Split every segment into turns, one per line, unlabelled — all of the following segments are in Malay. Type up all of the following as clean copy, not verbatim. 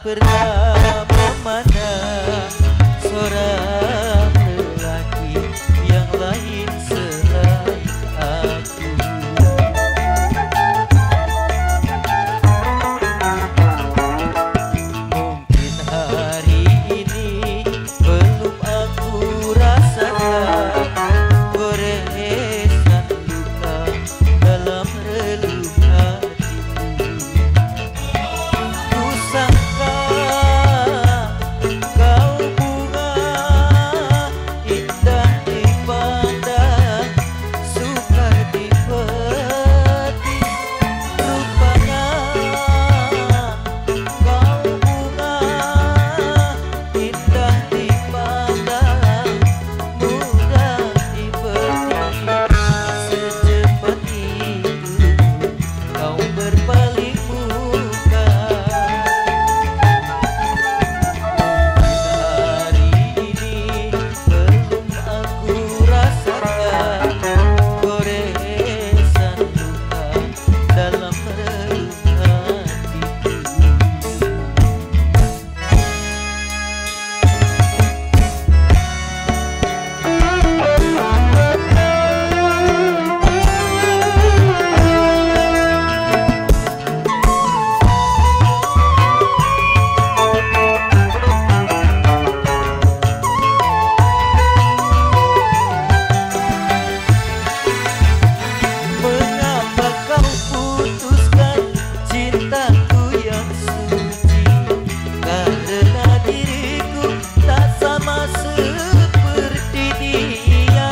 pernah memandang seorang lelaki yang lain selain aku. Mungkin hari ini belum aku rasakan goresan luka dalam relung hatiku. Ku sangka kau bunga indah dipandang, sukar dipetik. Rupanya kau bunga indah dipandang, mudah dipetik. Secepat itu kau berpaling muka. Hari ini belum aku rasakan goresan luka dalam relung hatiku. Mengapa kau putuskan cintaku yang suci? Karena diriku tak sama seperti dia.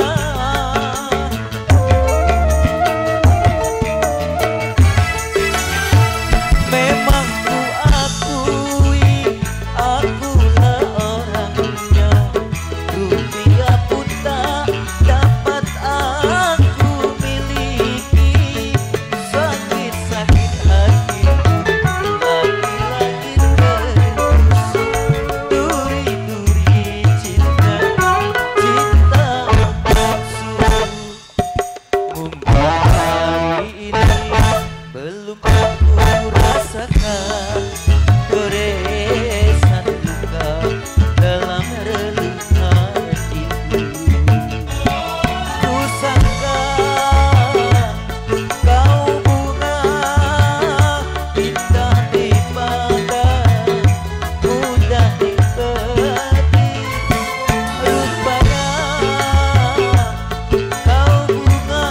Memang ku akui akulah orangnya, rupiah pun tak dapat aku miliki. Sakit-sakit hatiku lagi-lagi terusuk duri-duri cinta, cinta palsu. Mungkin hari ini belum aku rasakan goresan luka dalam relung hatiku. Ku sangka kau bunga indah dipandang, mudah dipetik. Rupanya kau bunga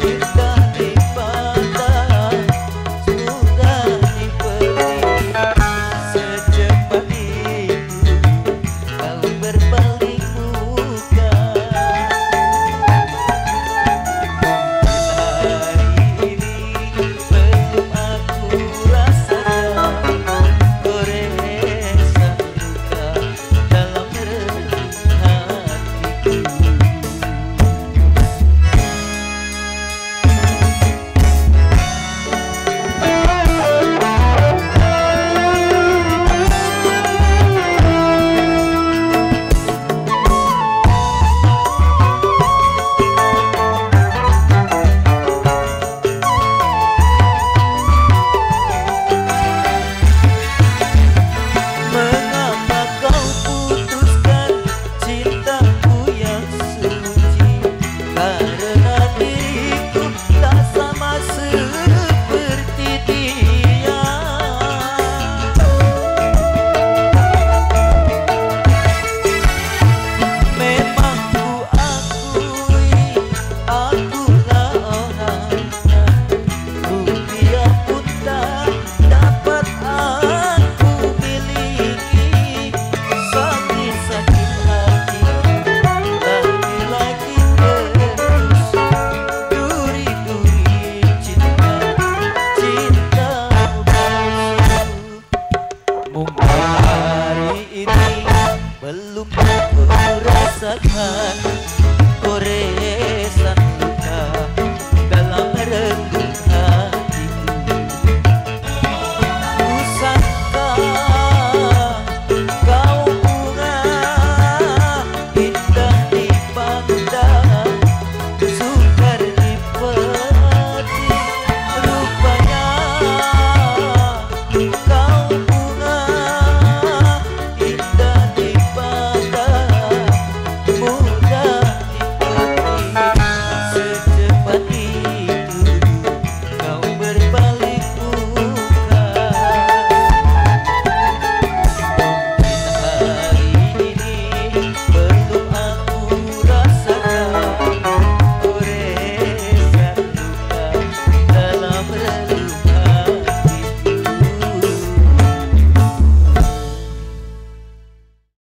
indah dipandang, mudah dipetik. Secepat itu kau berpaling muka. Hari ini belum aku rasakan goresan luka dalam relung hatiku. Mengapa kau putuskan cintaku yang suci? Karena diriku tak sama seperti dia. Memang ku akui akulah orangnya, rupiah pun tak dapat aku miliki. Sakit-sakit hatiku lagi-lagi terusuk duri-duri cinta, cinta palsu. Mungkin hari ini belum aku rasakan goresan